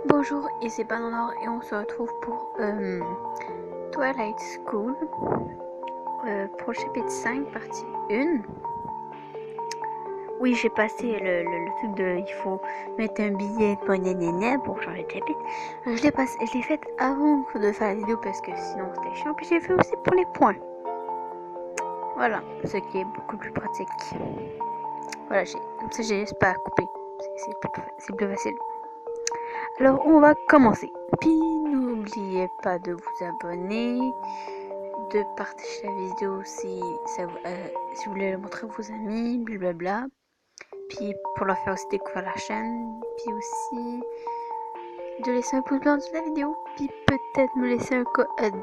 Bonjour, ici Bananor et on se retrouve pour Twilight School, pour le chapitre 5, partie 1. Oui, j'ai passé le truc de il faut mettre un billet pour nanana pour changer de chapitre. Je l'ai fait avant de faire la vidéo parce que sinon c'était chiant. Puis j'ai fait aussi pour les points. Voilà, ce qui est beaucoup plus pratique. Voilà, comme ça j'ai juste pas à couper. C'est plus facile. Alors on va commencer. Puis n'oubliez pas de vous abonner, de partager la vidéo si vous voulez le montrer à vos amis, blablabla. Puis pour leur faire aussi découvrir la chaîne. Puis aussi de laisser un pouce blanc sur la vidéo. Puis peut-être me laisser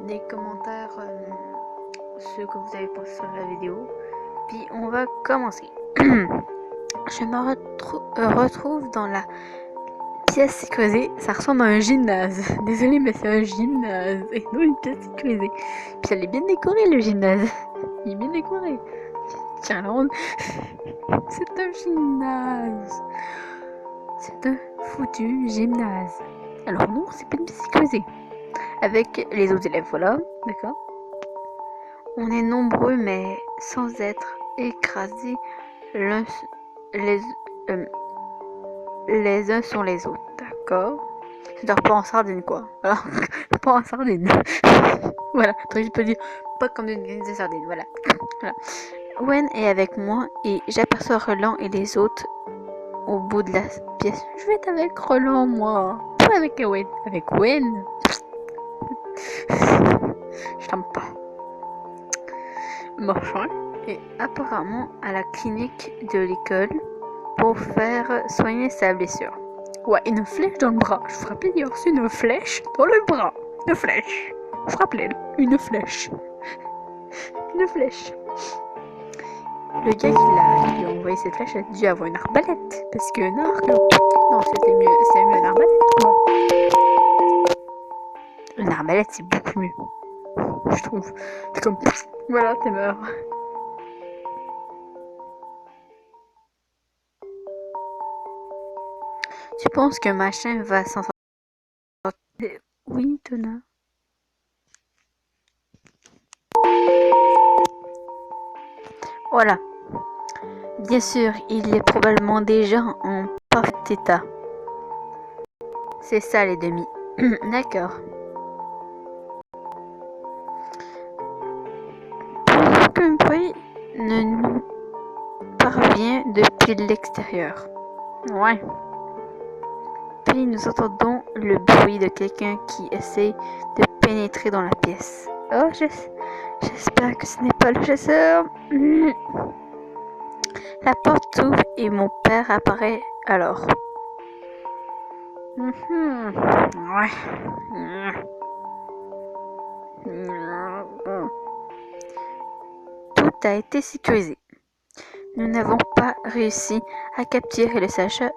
des commentaires ce que vous avez pensé sur la vidéo. Puis on va commencer. Je me retrouve dans la pièce sécurisée, ça ressemble à un gymnase. Désolée, mais c'est un gymnase et non une pièce sécurisée. Puis elle est bien décorée, le gymnase. Il est bien décoré. Tiens, là, c'est un gymnase. C'est un foutu gymnase. Alors non, c'est pas une pièce sécurisée. Avec les autres élèves, voilà, d'accord. On est nombreux, mais sans être écrasés les, euh, les uns sur les autres, d'accord. C'est-à-dire pas en sardine, quoi. Voilà. Pas en sardine. Voilà. Je peux dire pas comme une graine de sardine. Voilà. Voilà. Wen est avec moi et j'aperçois Roland et les autres au bout de la pièce. Je vais être avec Roland, moi. Pas avec Wen. Avec Wen. Je t'aime pas. Marchand est apparemment à la clinique de l'école pour faire soigner sa blessure. Ouais, une flèche dans le bras. Je vous rappelle, il a reçu une flèche dans le bras. Une flèche. Je vous rappelle, une flèche. Une flèche. Le gars qui lui a envoyé cette flèche a dû avoir une arbalète. Parce qu'un arc, non, c'était mieux une arbalète, quoi. Une arbalète, c'est beaucoup mieux. Je trouve. C'est comme, voilà, t'es mort. Tu penses que machin va s'en sortir? Oui, Tona. Voilà. Bien sûr, il est probablement déjà en parfait état. C'est ça les demi. D'accord. Aucun bruit ne nous parvient depuis l'extérieur. Ouais. Puis nous entendons le bruit de quelqu'un qui essaie de pénétrer dans la pièce. Oh, j'espère que ce n'est pas le chasseur. La porte s'ouvre et mon père apparaît alors. Ouais. Tout a été sécurisé. Nous n'avons pas réussi à capturer le chasseur.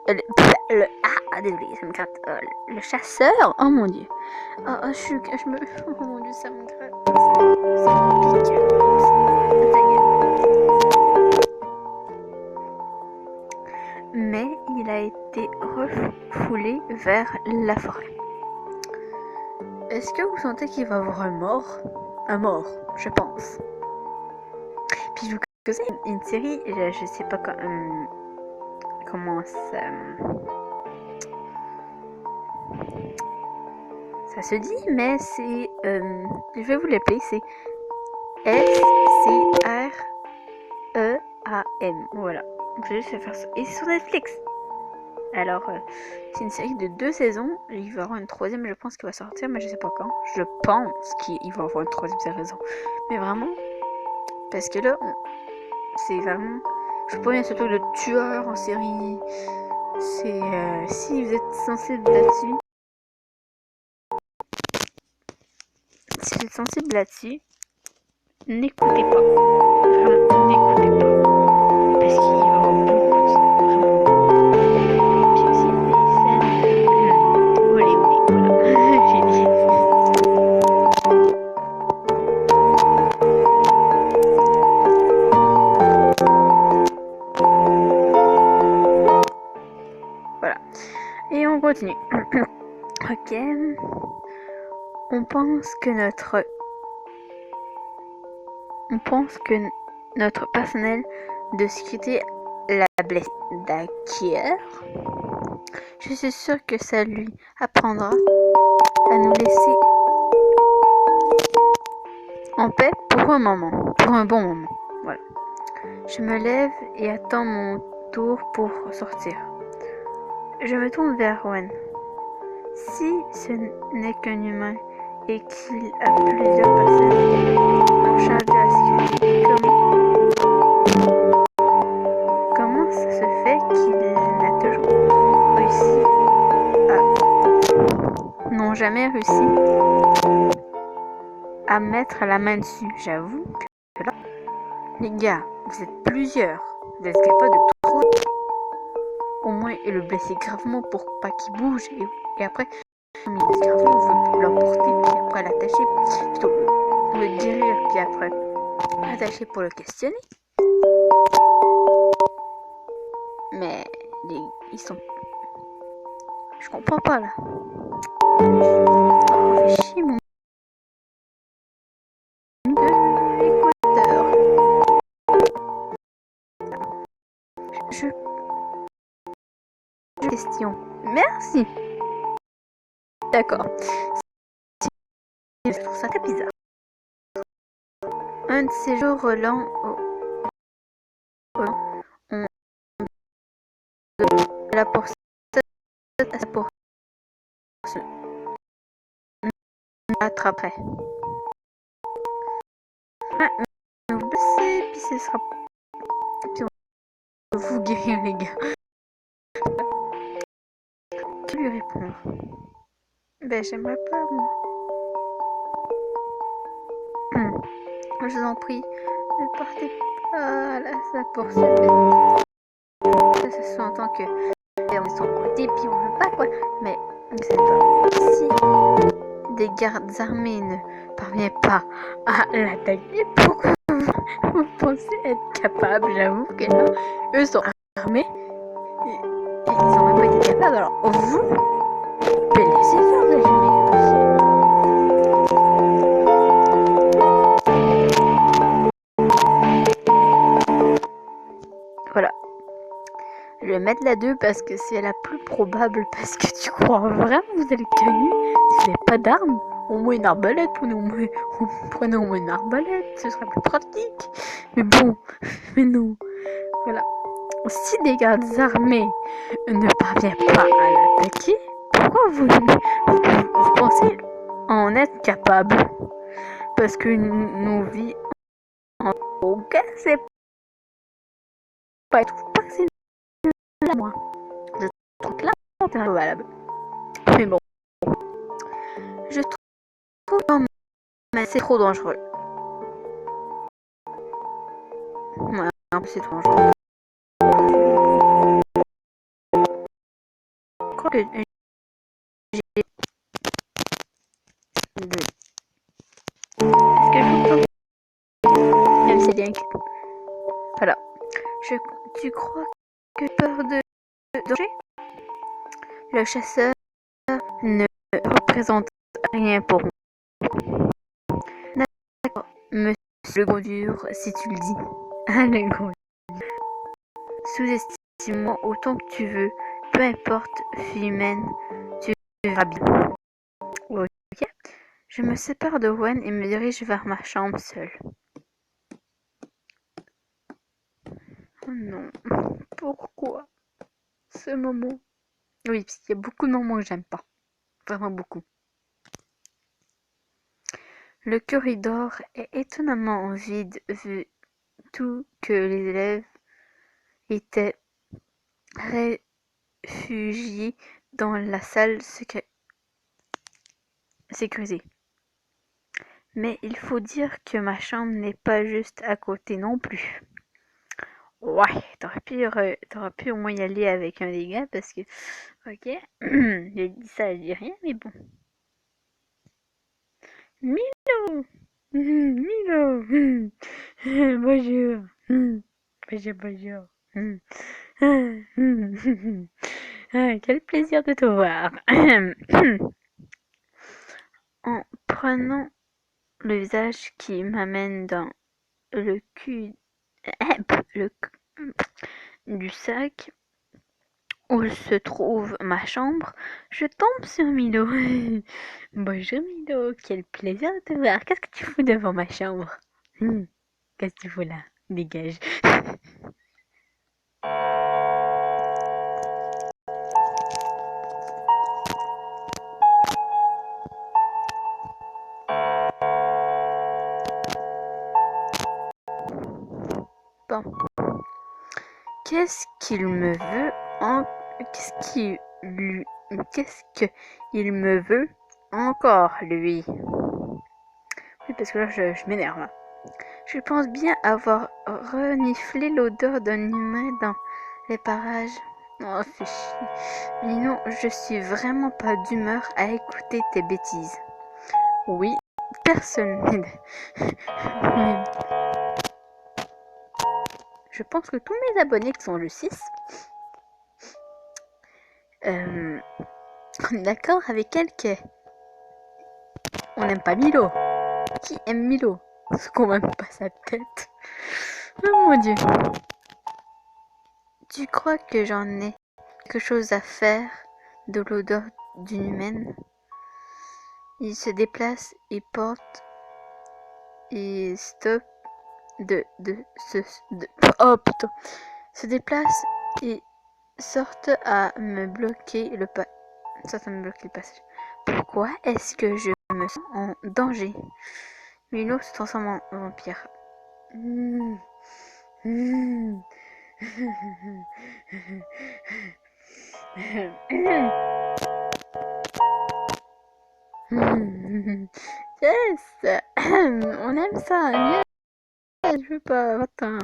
Désolé, ça me gratte. Le chasseur. Oh mon dieu. Oh, oh mon dieu, ça me gratte. Ça me pique. Mais il a été refoulé vers la forêt. Est-ce que vous sentez qu'il va y avoir un mort? Un mort, je pense. Puis je vous conseille une série, je sais pas comment ça se dit, mais c'est, je vais vous l'appeler, c'est SCREAM. Voilà, je vais juste faire ça. Et c'est sur Netflix. Alors, c'est une série de 2 saisons. Il va y avoir une troisième, je pense, qui va sortir, mais je sais pas quand. Je pense qu'il va y avoir une troisième saison. Mais vraiment, parce que là, c'est vraiment. Je sais pas, il y a ce truc de tueur en série. C'est. Si vous êtes sensible là-dessus. Si vous êtes sensible là-dessus, n'écoutez pas. Vraiment, n'écoutez pas. Parce qu'il va y avoir beaucoup de sang. Vraiment. Puis aussi des scènes. Olé, olé, voilà. J'ai dit. Voilà. Et on continue. Ok. On pense que notre personnel de sécurité l'a blessé. D'accord. Je suis sûre que ça lui apprendra à nous laisser en paix pour un moment, pour un bon moment. Voilà. Je me lève et attends mon tour pour sortir. Je me tourne vers Owen. Si ce n'est qu'un humain et qu'il a plusieurs personnes en charge de la sécurité, comment ça se fait qu'il n'a toujours réussi n'ont jamais réussi à mettre la main dessus? J'avoue que là, les gars, vous êtes plusieurs, vous êtes capables de tout au moins et le blesser gravement pour pas qu'il bouge et après il blesse gravement, on veut l'emporter puis après l'attacher, plutôt le guérir puis après l'attacher pour le questionner. Mais ils sont, je comprends pas là. Oh, fait chier mon écouteur. Je question. Merci. D'accord. Je trouve ça très bizarre. Un de ces jours, Roland, on la pour se attraperait. Vous blessez, puis ce sera. Puis on va vous guérir, les gars. Que lui répondre? Ben, j'aimerais pas, moi. Je vous en prie, ne partez pas à la salle pour se ça se sent que on est son côté, puis on veut pas, quoi. Mais, vous savez pas, si des gardes armés ne parviennent pas à l'attaquer, pourquoi vous pensez être capable? J'avoue que là, eux sont armés, et ils ont même pas été capables, alors vous laissez faire, vous avez jamais réussi. Voilà. Je vais mettre la 2 parce que c'est la plus probable, parce que tu crois vraiment que vous allez gagner si vous n'avez pas d'armes? Au moins une arbalète, prenez au moins une arbalète, ce sera plus pratique. Mais bon, mais non. Voilà. Si des gardes armés ne parviennent pas à l'attaquer, pourquoi vous pensez en être capable? Parce que nos vies en aucun, c'est pas tout, pas que c'est là, moi. Je trouve que là, c'est valable. Mais bon, je trouve quand même c'est trop dangereux. Ouais, c'est trop dangereux. Je crois que j'ai... Est-ce que j'entends? Même c'est bien. Voilà. Tu crois que peur de danger? Le chasseur ne représente rien pour moi. D'accord, monsieur le gros dur, si tu le dis. Ah, le gros dur. Sous-estime-moi autant que tu veux. Peu importe, fille humaine, tu verras bien. Ok. Je me sépare de Wen et me dirige vers ma chambre seule. Oh non. Pourquoi ce moment? Oui, parce qu'il y a beaucoup de moments que j'aime pas. Vraiment beaucoup. Le corridor est étonnamment vide vu tout que les élèves étaient réfugiés dans la salle sécurisée. Mais il faut dire que ma chambre n'est pas juste à côté non plus. Ouais, t'aurais pu au moins y aller avec un des gars parce que, ok, j'ai dit ça, je dis rien, mais bon. Milo! Milo! Bonjour! Bonjour, bonjour! Ah, quel plaisir de te voir! en prenant le visage qui m'amène dans le cul, le du sac où se trouve ma chambre, je tombe sur Milo. Bonjour Milo, quel plaisir de te voir. Qu'est-ce que tu fous devant ma chambre? Qu'est-ce que tu fous là? Dégage. Bon. Qu'est-ce qu'il me veut en... Qu'est-ce qu'il lui... Qu'est-ce qu'il me veut encore, lui? Oui, parce que là, je m'énerve. Là. Je pense bien avoir reniflé l'odeur d'un humain dans les parages. Oh, fais chier. Mais non, je suis vraiment pas d'humeur à écouter tes bêtises. Oui, personne n'aide. Je pense que tous mes abonnés qui sont le 6, on est d'accord avec elle que on n'aime pas Milo. Qui aime Milo? Ce qu'on même pas sa tête. Oh mon dieu. Tu crois que j'en ai quelque chose à faire de l'odeur d'une humaine? Il se déplace, il porte, il stoppe oh putain. Se déplace et sorte à me bloquer le passage. Pourquoi est-ce que je me sens en danger? Milo se transforme en vampire. Yes, on aime ça. Yes, je veux pas. Attends.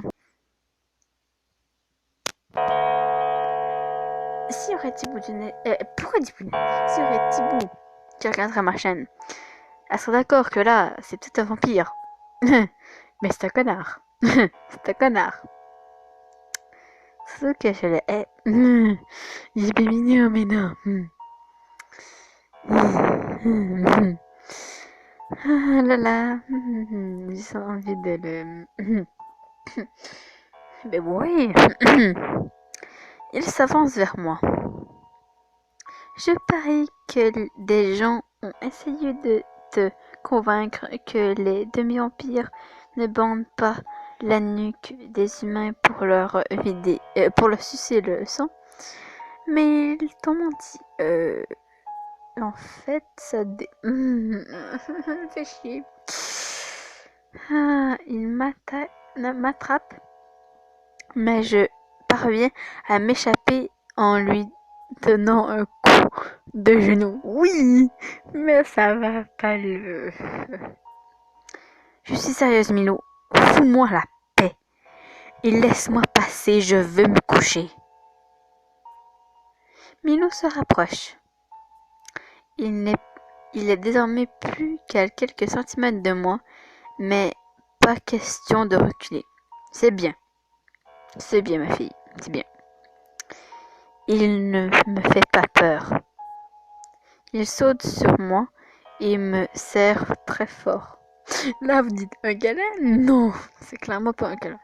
Si y aurait Thibaut pourquoi Thibaut? Si y aurait Thibaut qui regarderait ma chaîne, elle serait d'accord que là, c'est peut-être un vampire. Mais c'est un connard. C'est un connard. C'est que je le hais. Il est bien mignon, mais non. Ah là là. J'ai envie de le... Mais oui. Il s'avance vers moi. Je parie que des gens ont essayé de te convaincre que les demi-vampires ne bandent pas la nuque des humains pour leur vider, pour leur sucer le sang, mais ils t'ont menti. En fait, ça fait chier. Ah, il m'attrape, mais je parviens à m'échapper en lui donnant un coup de genou. Oui, mais ça va pas le... Je suis sérieuse, Milo. Fous-moi la paix. Et laisse-moi passer, je veux me coucher. Milo se rapproche. Il est désormais plus qu'à quelques centimètres de moi, mais pas question de reculer. C'est bien, ma fille, c'est bien. Il ne me fait pas peur. Il saute sur moi et me serre très fort. Là, vous dites un câlin? Non, c'est clairement pas un câlin.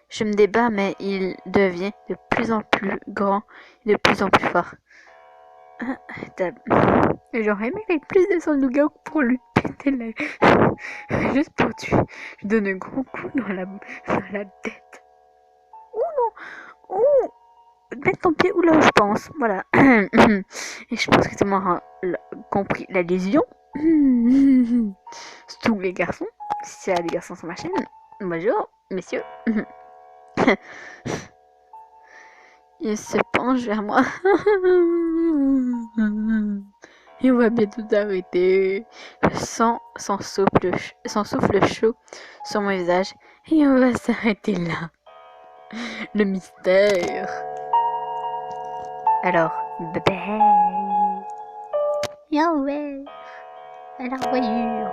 Je me débat, mais il devient de plus en plus grand et de plus en plus fort. J'aurais aimé qu'il ait plus de son loup pour lui péter la... Juste pour tuer. Je donne un gros coup dans la tête. Oh non! Oh! Mets ton pied où là où je pense. Voilà. Et je pense que tout le monde a compris la lésion. Tous les garçons. Si y a des garçons sur ma chaîne. Bonjour, messieurs. Il se penche vers moi. Et on va bientôt s'arrêter. Je sens son souffle chaud sur mon visage. Et on va s'arrêter là. Le mystère. Alors, bye bye. Yo ouais. À la revoyure.